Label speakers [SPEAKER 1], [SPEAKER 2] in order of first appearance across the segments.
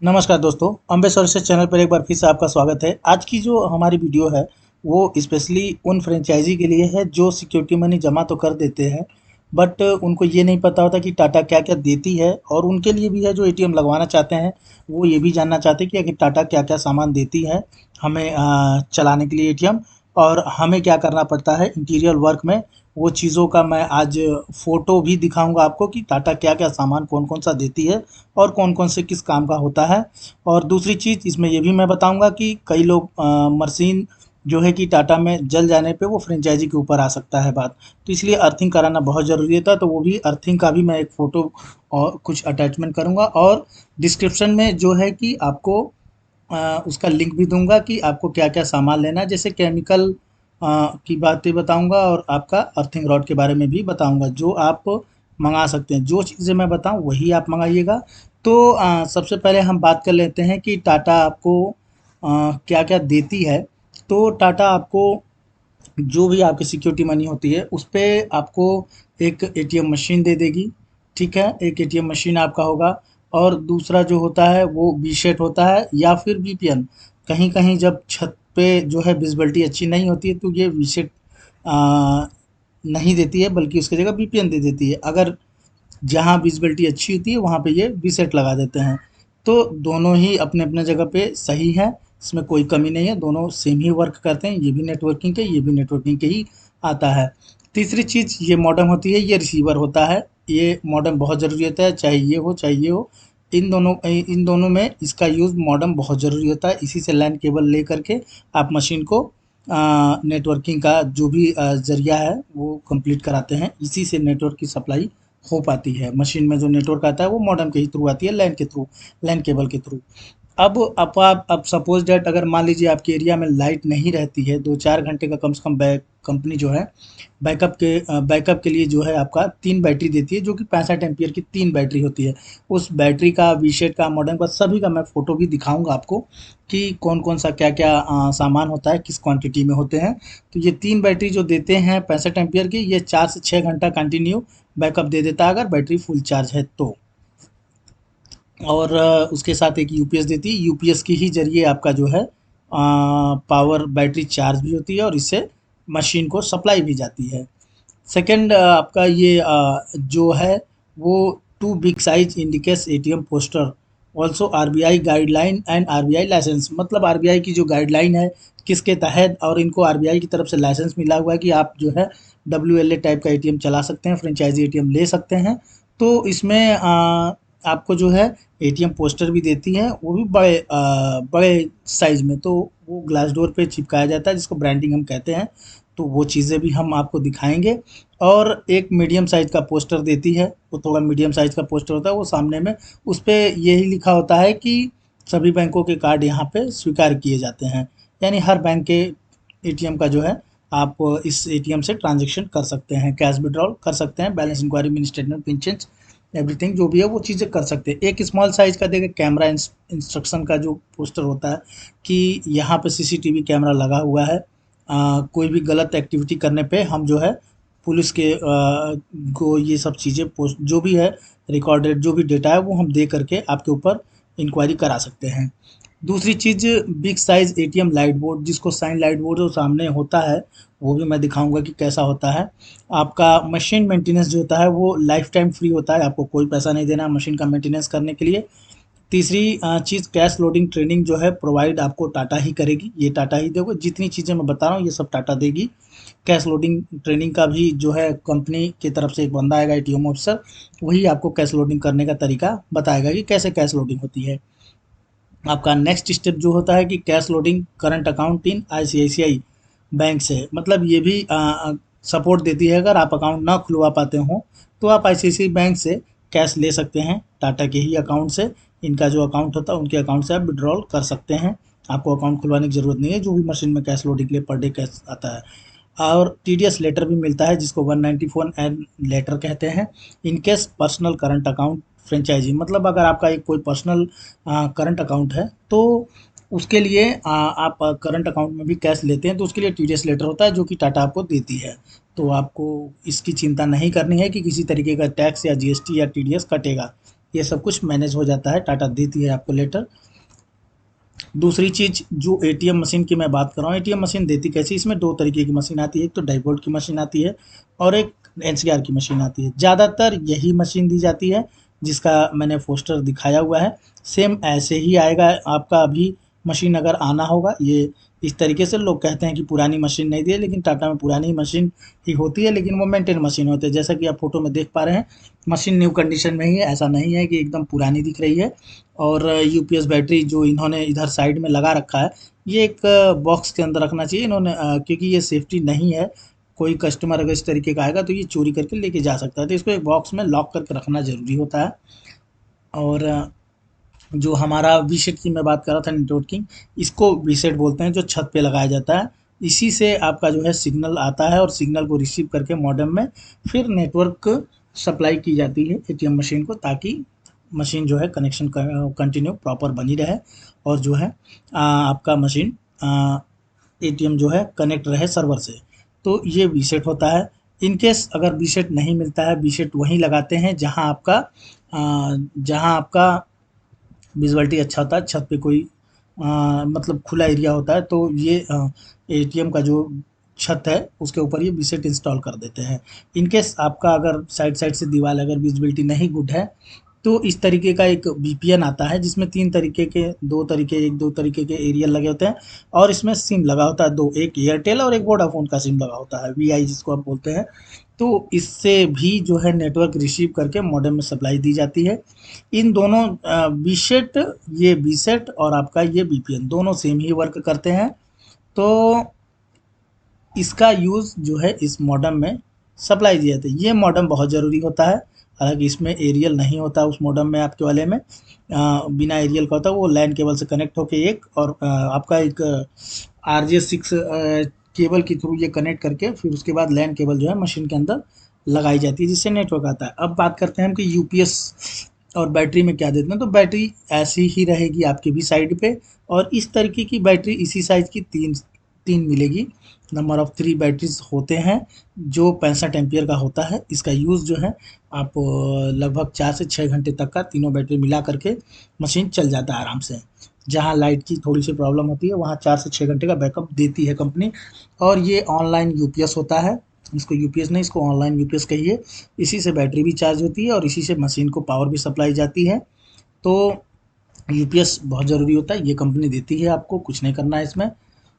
[SPEAKER 1] नमस्कार दोस्तों, Ambe services channel पर एक बार फिर से आपका स्वागत है। आज की जो हमारी वीडियो है वो स्पेशली उन फ्रेंचाइजी के लिए है जो सिक्योरिटी मनी जमा तो कर देते हैं, बट उनको ये नहीं पता होता कि टाटा क्या क्या देती है। और उनके लिए भी है जो एटीएम लगवाना चाहते हैं, वो ये भी जानना चाहते हैं कि आखिर टाटा क्या क्या सामान देती है हमें चलाने के लिए एटीएम, और हमें क्या करना पड़ता है इंटीरियर वर्क में। वो चीज़ों का मैं आज फ़ोटो भी दिखाऊंगा आपको कि टाटा क्या क्या सामान कौन कौन सा देती है और कौन कौन से किस काम का होता है। और दूसरी चीज़ इसमें ये भी मैं बताऊंगा कि कई लोग मशीन जो है कि टाटा में जल जाने पे वो फ्रेंचाइजी के ऊपर आ सकता है बात, तो इसलिए अर्थिंग कराना बहुत ज़रूरी था। तो वो भी अर्थिंग का भी मैं एक फ़ोटो और कुछ अटैचमेंट करूंगा, और डिस्क्रिप्शन में जो है कि आपको उसका लिंक भी दूंगा कि आपको क्या क्या सामान लेना है, जैसे केमिकल की बातें बताऊंगा और आपका अर्थिंग रॉड के बारे में भी बताऊंगा जो आप मंगा सकते हैं। जो चीज़ें मैं बताऊं वही आप मंगाइएगा। तो सबसे पहले हम बात कर लेते हैं कि टाटा आपको क्या क्या देती है। तो टाटा आपको जो भी आपकी सिक्योरिटी मनी होती है उस पे आपको एक एटीएम मशीन दे देगी। ठीक है, एक एटीएम मशीन आपका होगा। और दूसरा जो होता है वो वी शेट होता है या फिर वीपीएन। कहीं कहीं जब छत पे जो है विजिबिलिटी अच्छी नहीं होती है तो ये वी शेट नहीं देती है, बल्कि उसकी जगह वीपीएन दे देती है। अगर जहाँ विजिबिलिटी अच्छी होती है वहाँ पे ये रीसेट लगा देते हैं। तो दोनों ही अपने अपने जगह पे सही है, इसमें कोई कमी नहीं है, दोनों सेम ही वर्क करते हैं। ये भी नेटवर्किंग के, ये भी नेटवर्किंग के ही आता है। तीसरी चीज़ ये मॉडेम होती है, ये रिसीवर होता है। ये मॉडेम बहुत ज़रूरी होता है, चाहे ये हो चाहे ये हो। इन दोनों में इसका यूज़ मॉडेम बहुत ज़रूरी होता है। इसी से लैन केबल ले करके आप मशीन को नेटवर्किंग का जो भी ज़रिया है वो कंप्लीट कराते हैं। इसी से नेटवर्क की सप्लाई हो पाती है। मशीन में जो नेटवर्क आता है वो मॉडेम के ही थ्रू आती है, लैन के थ्रू, लैन केबल के थ्रू। अब सपोज डैट अगर मान लीजिए आपके एरिया में लाइट नहीं रहती है 2-4 घंटे का, कम से कम बैक कंपनी जो है बैकअप के लिए जो है आपका 3 बैटरी देती है, जो कि 65 एम्पियर की 3 बैटरी होती है। उस बैटरी का, वीशेड का, मॉडेम का, सभी का मैं फ़ोटो भी दिखाऊंगा आपको कि कौन कौन सा क्या क्या सामान होता है, किस क्वांटिटी में होते हैं। तो ये 3 बैटरी जो देते हैं 65 एम्पियर की, ये 4 से 6 घंटा कंटिन्यू बैकअप दे देता है अगर बैटरी फुल चार्ज है तो। और उसके साथ एक यूपीएस देती है, यूपीएस की ही जरिए आपका जो है पावर बैटरी चार्ज भी होती है और इससे मशीन को सप्लाई भी जाती है। सेकंड आपका ये जो है वो two big size indicates ATM poster also RBI guideline and RBI license. मतलब आरबीआई की जो गाइडलाइन है किसके तहत, और इनको आरबीआई की तरफ से लाइसेंस मिला हुआ है कि आप जो है डब्ल्यूएलए टाइप का एटीएम चला सकते हैं, फ्रेंचाइजी एटीएम ले सकते हैं। तो इसमें आपको जो है एटीएम पोस्टर भी देती है, वो भी बड़े साइज में। तो वो ग्लास डोर पे चिपकाया जाता है जिसको ब्रांडिंग हम कहते हैं। तो वो चीज़ें भी हम आपको दिखाएंगे। और एक मीडियम साइज़ का पोस्टर देती है, वो थोड़ा मीडियम साइज़ का पोस्टर होता है, वो सामने में उस पे यही लिखा होता है कि सभी बैंकों के कार्ड यहाँ पे स्वीकार किए जाते हैं। यानी हर बैंक के एटीएम का जो है आप इस एटीएम से ट्रांजैक्शन कर सकते हैं, कैश विड्रॉल कर सकते हैं, balance inquiry, mini statement, pin change, everything जो भी है वो चीज़ें कर सकते हैं। एक स्मॉल साइज़ का देखिए कैमरा इंस्ट्रक्शन का जो पोस्टर होता है कि यहाँ पे सीसीटीवी कैमरा लगा हुआ है। कोई भी गलत एक्टिविटी करने पे हम जो है पुलिस के को ये सब चीज़ें पोस्ट जो भी है रिकॉर्डेड जो भी डेटा है वो हम दे करके आपके ऊपर इंक्वायरी करा सकते हैं। दूसरी चीज़ big size ATM light board, जिसको साइन लाइट बोर्ड जो सामने होता है वो भी मैं दिखाऊंगा कि कैसा होता है। आपका मशीन मेंटेनेंस जो होता है वो लाइफ टाइम फ्री होता है, आपको कोई पैसा नहीं देना है मशीन का मेंटेनेंस करने के लिए। तीसरी चीज़ कैश लोडिंग ट्रेनिंग जो है प्रोवाइड आपको टाटा ही करेगी, ये टाटा ही देगा। जितनी चीज़ें मैं बता रहा हूँ ये सब टाटा देगी। कैश लोडिंग ट्रेनिंग का भी जो है कंपनी की तरफ से एक बंदा आएगा एटीएम ऑफिसर, वही आपको कैश लोडिंग करने का तरीका बताएगा कि कैसे कैश लोडिंग होती है। आपका नेक्स्ट स्टेप जो होता है कि cash loading current account in ICICI bank से। मतलब ये भी सपोर्ट देती है, अगर आप अकाउंट ना खुलवा पाते हो तो आप आईसीआईसीआई बैंक से कैश ले सकते हैं टाटा के ही अकाउंट से। इनका जो अकाउंट होता है उनके अकाउंट से आप विड्रॉल कर सकते हैं। आपको अकाउंट खुलवाने की ज़रूरत नहीं है, जो भी मशीन में कैश लोडिंग के लिए पर डे कैश आता है। और टीडीएस लेटर भी मिलता है जिसको 194 एन लेटर कहते हैं। In case personal current account franchise, मतलब अगर आपका एक कोई पर्सनल करंट अकाउंट है तो उसके लिए आप करंट अकाउंट में भी कैश लेते हैं तो उसके लिए टीडीएस लेटर होता है जो कि टाटा आपको देती है। तो आपको इसकी चिंता नहीं करनी है कि किसी तरीके का टैक्स या जीएसटी या टीडीएस कटेगा। ये सब कुछ मैनेज हो जाता है, टाटा देती है आपको लेटर। दूसरी चीज़ जो एटीएम मशीन की मैं बात कर रहा हूँ, एटीएम मशीन देती कैसी, इसमें दो तरीके की मशीन आती है, एक तो डाइवोल्ट की मशीन आती है और एक एनसीआर की मशीन आती है। ज़्यादातर यही मशीन दी जाती है जिसका मैंने पोस्टर दिखाया हुआ है। सेम ऐसे ही आएगा आपका अभी मशीन अगर आना होगा। ये इस तरीके से लोग कहते हैं कि पुरानी मशीन नहीं दी है, लेकिन टाटा में पुरानी मशीन ही होती है, लेकिन वो मेंटेन मशीन होती है। जैसा कि आप फोटो में देख पा रहे हैं, मशीन न्यू कंडीशन में ही है, ऐसा नहीं है कि एकदम पुरानी दिख रही है। और यूपीएस बैटरी जो इन्होंने इधर साइड में लगा रखा है, ये एक बॉक्स के अंदर रखना चाहिए इन्होंने, क्योंकि ये सेफ्टी नहीं है। कोई कस्टमर अगर इस तरीके का आएगा तो ये चोरी करके लेके जा सकता है, तो इसको एक बॉक्स में लॉक करके रखना ज़रूरी होता है। और जो हमारा वी सेट की मैं बात कर रहा था नेटवर्किंग, इसको वी सेट बोलते हैं, जो छत पे लगाया जाता है। इसी से आपका जो है सिग्नल आता है और सिग्नल को रिसीव करके मॉडेम में फिर नेटवर्क सप्लाई की जाती है एटीएम मशीन को, ताकि मशीन जो है कनेक्शन कंटिन्यू प्रॉपर बनी रहे और जो है आपका मशीन एटीएम जो है कनेक्ट रहे सर्वर से। तो ये वी सेट होता है। इन केस अगर वी सेट नहीं मिलता है, वी सेट वहीं लगाते हैं जहाँ आपका विजुअलिटी अच्छा होता है, छत पे कोई मतलब खुला एरिया होता है, तो ये एटीएम का जो छत है उसके ऊपर ये विसेट इंस्टॉल कर देते हैं। इन केस आपका अगर साइड साइड से दीवार अगर विजिबिलिटी नहीं गुड है, तो इस तरीके का एक वीपीएन आता है जिसमें एक दो तरीके के एरियल लगे होते हैं और इसमें सिम लगा होता है दो, एक एयरटेल और एक वोडाफोन का सिम लगा होता है, वीआई जिसको आप बोलते हैं। तो इससे भी जो है नेटवर्क रिसीव करके मॉडेम में सप्लाई दी जाती है। इन दोनों बीसेट, ये बीसेट और आपका ये बीपीएन दोनों सेम ही वर्क करते हैं। तो इसका यूज़ जो है इस मॉडेम में सप्लाई दिया जाता है। ये मॉडेम बहुत ज़रूरी होता है, हालांकि इसमें एरियल नहीं होता उस मॉडेम में, आपके वाले में बिना एरियल का होता है। वो लैन केबल से कनेक्ट होके एक और आपका एक RJ6 केबल के थ्रू ये कनेक्ट करके फिर उसके बाद लैन केबल जो है मशीन के अंदर लगाई जाती है, जिससे नेटवर्क आता है। अब बात करते हैं हम कि यूपीएस और बैटरी में क्या देते हैं। तो बैटरी ऐसी ही रहेगी आपके भी साइड पे, और इस तरीके की बैटरी इसी साइज़ की तीन तीन मिलेगी। नंबर ऑफ़ 3 बैटरीज़ होते हैं जो 65 एम्पीयर का होता है। इसका यूज़ जो है आप लगभग 4 से 6 घंटे तक का तीनों बैटरी मिला करके मशीन चल जाता है आराम से। जहाँ लाइट की थोड़ी सी प्रॉब्लम होती है वहाँ 4 से 6 घंटे का बैकअप देती है कंपनी। और ये ऑनलाइन यूपीएस होता है, इसको यूपीएस नहीं, इसको ऑनलाइन यूपीएस कहिए। इसी से बैटरी भी चार्ज होती है और इसी से मशीन को पावर भी सप्लाई जाती है। तो यूपीएस बहुत ज़रूरी होता है, ये कंपनी देती है, आपको कुछ नहीं करना है इसमें।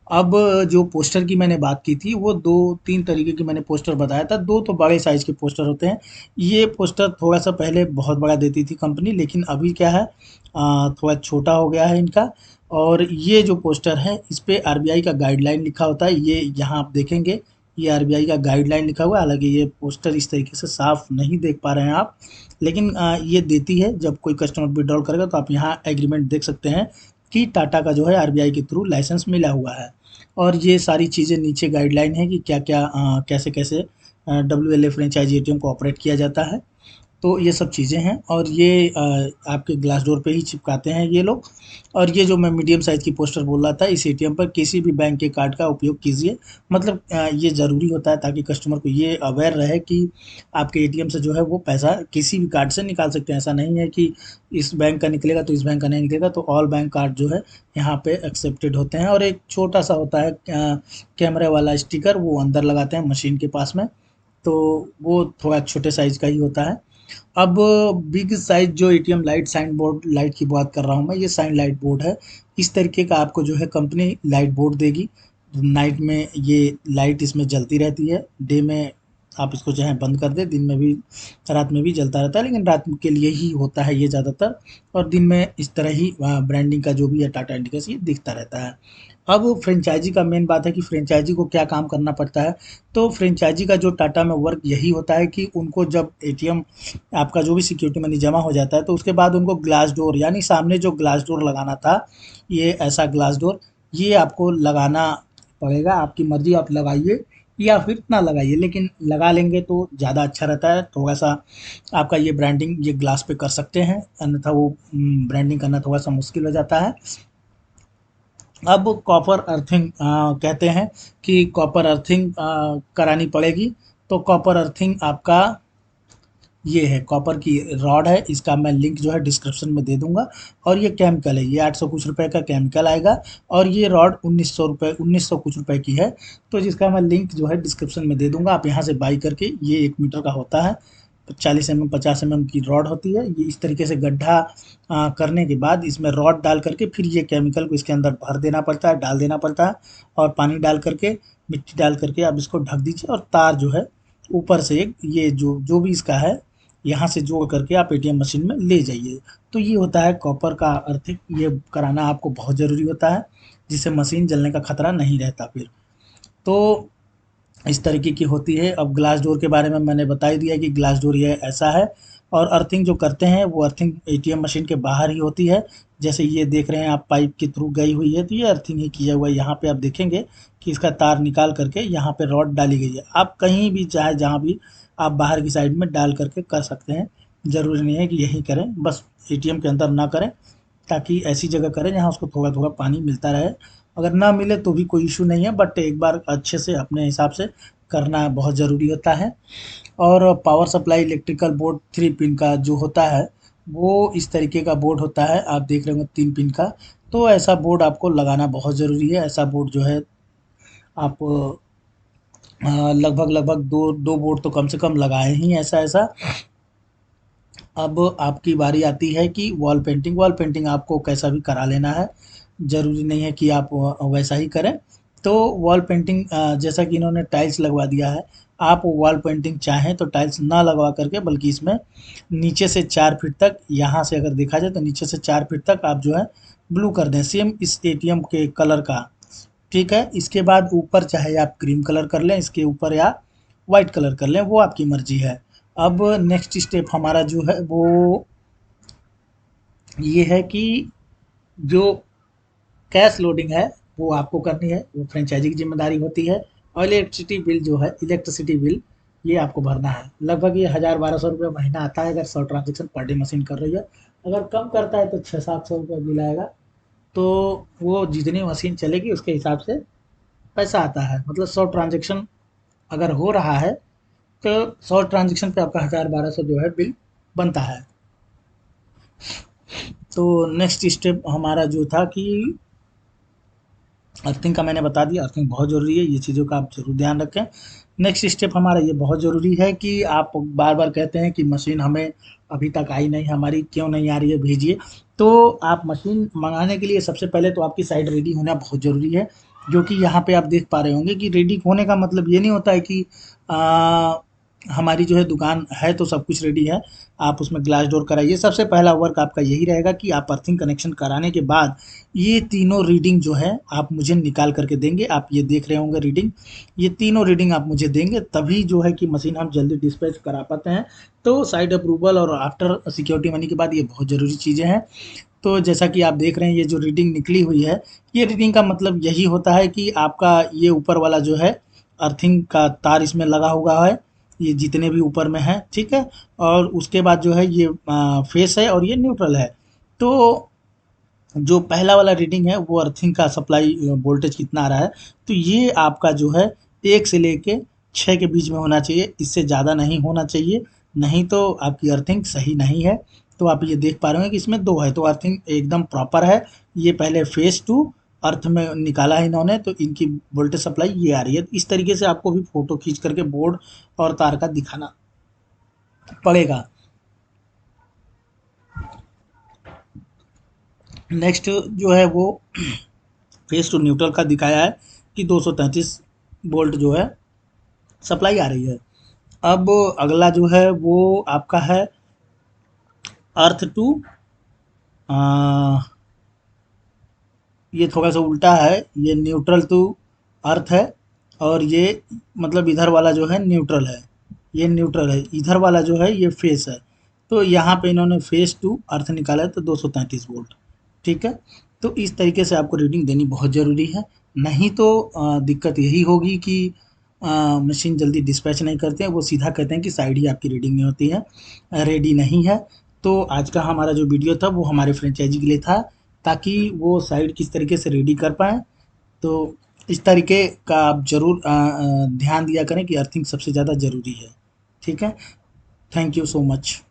[SPEAKER 1] अब जो पोस्टर की मैंने बात की थी, वो 2-3 तरीके की मैंने पोस्टर बताया था। 2 तो बड़े साइज़ के पोस्टर होते हैं। ये पोस्टर थोड़ा-सा पहले बहुत बड़ा देती थी कंपनी, लेकिन अभी क्या है थोड़ा छोटा हो गया है इनका। और ये जो पोस्टर है इस पे आरबीआई का गाइडलाइन लिखा होता है। ये यहाँ आप देखेंगे, ये आरबीआई का गाइडलाइन लिखा हुआ है। हालाँकि ये पोस्टर इस तरीके से साफ नहीं देख पा रहे हैं आप, लेकिन ये देती है। जब कोई कस्टमर विथड्रॉल करेगा तो आप यहाँ एग्रीमेंट देख सकते हैं कि टाटा का जो है आरबीआई के थ्रू लाइसेंस मिला हुआ है। और ये सारी चीज़ें नीचे गाइडलाइन है कि क्या-क्या कैसे-कैसे डब्ल्यूएलए फ्रेंचाइज़ी एटीएम को ऑपरेट किया जाता है। तो ये सब चीज़ें हैं और ये आपके ग्लास डोर पे ही चिपकाते हैं ये लोग। और ये जो मैं मीडियम साइज़ की पोस्टर बोल रहा था, इस एटीएम पर किसी भी बैंक के कार्ड का उपयोग कीजिए। मतलब ये ज़रूरी होता है ताकि कस्टमर को ये अवेयर रहे कि आपके एटीएम से जो है वो पैसा किसी भी कार्ड से निकाल सकते हैं। ऐसा नहीं है कि इस बैंक का निकलेगा तो इस बैंक का नहीं निकलेगा। तो ऑल बैंक कार्ड जो है यहाँ पे एक्सेप्टेड होते हैं। और एक छोटा-सा होता है कैमरे वाला स्टिकर, वो अंदर लगाते हैं मशीन के पास में, तो वो थोड़ा छोटे साइज़ का ही होता है। अब बिग साइज़ जो ATM light, sign board light की बात कर रहा हूँ मैं, ये साइन लाइट बोर्ड है। इस तरीके का आपको जो है कंपनी लाइट बोर्ड देगी। नाइट में ये लाइट इसमें जलती रहती है, डे में आप इसको चाहें बंद कर दें, दिन में भी रात में भी जलता रहता है, लेकिन रात के लिए ही होता है ये ज़्यादातर। और दिन में इस तरह ही ब्रांडिंग का जो भी है टाटा इंडिका ये दिखता रहता है। अब फ्रेंचाइज़ी का मेन बात है कि फ्रेंचाइज़ी को क्या काम करना पड़ता है। तो फ्रेंचाइज़ी का जो टाटा में वर्क यही होता है कि उनको जब एटीएम आपका जो भी सिक्योरिटी मनी जमा हो जाता है, तो उसके बाद उनको ग्लास डोर, यानी सामने जो ग्लास डोर लगाना था, ये ऐसा ग्लास डोर ये आपको लगाना पड़ेगा। आपकी मर्ज़ी, आप लगाइए या फिर ना लगाइए, लेकिन लगा लेंगे तो ज़्यादा अच्छा रहता है। थोड़ा-सा आपका ये ब्रांडिंग ये ग्लास पे कर सकते हैं, अन्यथा वो ब्रांडिंग करना थोड़ा-सा मुश्किल हो जाता है। अब कॉपर अर्थिंग कहते हैं कि कॉपर अर्थिंग करानी पड़ेगी। तो कॉपर अर्थिंग आपका ये है कॉपर की रॉड है, इसका मैं लिंक जो है डिस्क्रिप्शन में दे दूंगा। और ये केमिकल है, ये 800 कुछ रुपए का केमिकल आएगा। और ये रॉड 1900 कुछ रुपए की है। तो जिसका मैं लिंक जो है डिस्क्रिप्शन में दे दूंगा, आप यहाँ से बाई करके, ये 1 मीटर का होता है, 40 mm 50 mm की रॉड होती है। ये इस तरीके से गड्ढा करने के बाद इसमें रॉड डाल करके फिर ये केमिकल को इसके अंदर भर देना पड़ता है, डाल देना पड़ता है। और पानी डाल करके, मिट्टी डाल करके आप इसको ढक दीजिए, और तार जो है ऊपर से एक ये जो जो भी इसका है, यहाँ से जोड़ करके आप एटीएम मशीन में ले जाइए। तो ये होता है कॉपर का अर्थिंग, ये कराना आपको बहुत ज़रूरी होता है, जिससे मशीन जलने का खतरा नहीं रहता फिर। तो इस तरीके की होती है। अब ग्लास डोर के बारे में मैंने बता ही दिया कि ग्लास डोर ये ऐसा है। और अर्थिंग जो करते हैं वो अर्थिंग एटीएम मशीन के बाहर ही होती है। जैसे ये देख रहे हैं आप, पाइप के थ्रू गई हुई है, तो ये अर्थिंग ही किया हुआ है। यहाँ पे आप देखेंगे कि इसका तार निकाल करके यहाँ पे रॉड डाली गई है। आप कहीं भी चाहे जहाँ भी आप बाहर की साइड में डाल करके कर सकते हैं, ज़रूरी नहीं है कि यहीं करें, बस एटीएम के अंदर ना करें, ताकि ऐसी जगह करें जहाँ उसको थोड़ा थोड़ा पानी मिलता रहे। अगर ना मिले तो भी कोई इशू नहीं है, बट एक बार अच्छे से अपने हिसाब से करना बहुत ज़रूरी होता है। और power supply electrical board 3 pin का जो होता है, वो इस तरीके का बोर्ड होता है, आप देख रहे होंगे 3 पिन का। तो ऐसा बोर्ड आपको लगाना बहुत ज़रूरी है। ऐसा बोर्ड जो है आप लगभग लगभग दो दो बोर्ड तो कम से कम लगाए ही ऐसा ऐसा। अब आपकी बारी आती है कि वॉल पेंटिंग। वॉल पेंटिंग आपको कैसा भी करा लेना है, ज़रूरी नहीं है कि आप वैसा ही करें। तो वॉल पेंटिंग जैसा कि इन्होंने टाइल्स लगवा दिया है, आप वॉल पेंटिंग चाहें तो टाइल्स ना लगवा करके, बल्कि इसमें नीचे से 4 फीट तक, यहाँ से अगर देखा जाए तो नीचे से 4 फीट तक आप जो है ब्लू कर दें, सेम इस एटीएम के कलर का। ठीक है, इसके बाद ऊपर चाहे आप क्रीम कलर कर लें इसके ऊपर, या वाइट कलर कर लें, वो आपकी मर्जी है। अब नेक्स्ट स्टेप हमारा जो है वो ये है कि जो कैश लोडिंग है वो आपको करनी है, वो फ्रेंचाइजी की जिम्मेदारी होती है। और इलेक्ट्रिसिटी बिल जो है, इलेक्ट्रिसिटी बिल ये आपको भरना है। लगभग ये 1000-1200 रुपये महीना आता है, अगर 100 ट्रांजेक्शन पर डे मशीन कर रही है। अगर कम करता है तो 600-700 रुपये बिल आएगा। तो वो जितनी मशीन चलेगी उसके हिसाब से पैसा आता है। मतलब 100 ट्रांजेक्शन अगर हो रहा है तो 100 ट्रांजेक्शन पे आपका 1000-1200 जो है बिल बनता है। तो नेक्स्ट स्टेप हमारा जो था कि अर्थिंग का मैंने बता दिया, अर्थिंग बहुत ज़रूरी है, ये चीज़ों का आप ज़रूर ध्यान रखें। नेक्स्ट स्टेप हमारा ये बहुत ज़रूरी है कि आप बार बार कहते हैं कि मशीन हमें अभी तक आई नहीं, हमारी क्यों नहीं आ रही है, भेजिए। तो आप मशीन मंगाने के लिए सबसे पहले तो आपकी साइट रेडी होना बहुत ज़रूरी है। जो कि यहाँ पे आप देख पा रहे होंगे कि रेडी होने का मतलब ये नहीं होता है कि आ, हमारी जो है दुकान है तो सब कुछ रेडी है, आप उसमें ग्लास डोर कराइए। सबसे पहला वर्क आपका यही रहेगा कि आप अर्थिंग कनेक्शन कराने के बाद ये तीनों रीडिंग जो है आप मुझे निकाल करके देंगे। आप ये देख रहे होंगे रीडिंग, ये तीनों रीडिंग आप मुझे देंगे, तभी जो है कि मशीन हम जल्दी डिस्पैच करा पाते हैं। तो साइड अप्रूवल और आफ्टर सिक्योरिटी मनी के बाद ये बहुत ज़रूरी चीज़ें हैं। तो जैसा कि आप देख रहे हैं, ये जो रीडिंग निकली हुई है, ये रीडिंग का मतलब यही होता है कि आपका ये ऊपर वाला जो है अर्थिंग का तार इसमें लगा हुआ है, ये जितने भी ऊपर में है, ठीक है। और उसके बाद जो है ये फेस है और ये न्यूट्रल है। तो जो पहला वाला रीडिंग है वो अर्थिंग का सप्लाई वोल्टेज कितना आ रहा है, तो ये आपका जो है 1 से लेके 6 के बीच में होना चाहिए, इससे ज़्यादा नहीं होना चाहिए, नहीं तो आपकी अर्थिंग सही नहीं है। तो आप ये देख पा रहे हैं कि इसमें 2 है, तो अर्थिंग एकदम प्रॉपर है। ये पहले फेज़ 2 अर्थ में निकाला है इन्होंने, तो इनकी वोल्टेज सप्लाई ये आ रही है। इस तरीके से आपको भी फ़ोटो खींच करके बोर्ड और तार का दिखाना पड़ेगा। नेक्स्ट जो है वो फेस टू न्यूट्रल का दिखाया है कि 233 वोल्ट जो है सप्लाई आ रही है। अब अगला जो है वो आपका है अर्थ टू, ये थोड़ा सा उल्टा है, ये न्यूट्रल टू अर्थ है। और ये मतलब इधर वाला जो है न्यूट्रल है, ये न्यूट्रल है, इधर वाला जो है ये फेस है। तो यहाँ पे इन्होंने फेस टू अर्थ निकाला है, तो 233 वोल्ट, ठीक है। तो इस तरीके से आपको रीडिंग देनी बहुत ज़रूरी है, नहीं तो दिक्कत यही होगी कि मशीन जल्दी डिस्पैच नहीं करते हैं, वो सीधा कहते हैं कि साइड ही आपकी रीडिंग नहीं होती है, रेडी नहीं है। तो आज का हमारा जो वीडियो था वो हमारे फ्रेंचाइजी के लिए था, ताकि वो साइट किस तरीके से रेडी कर पाएँ। तो इस तरीके का आप ज़रूर ध्यान दिया करें कि अर्थिंग सबसे ज़्यादा ज़रूरी है, ठीक है। Thank you so much.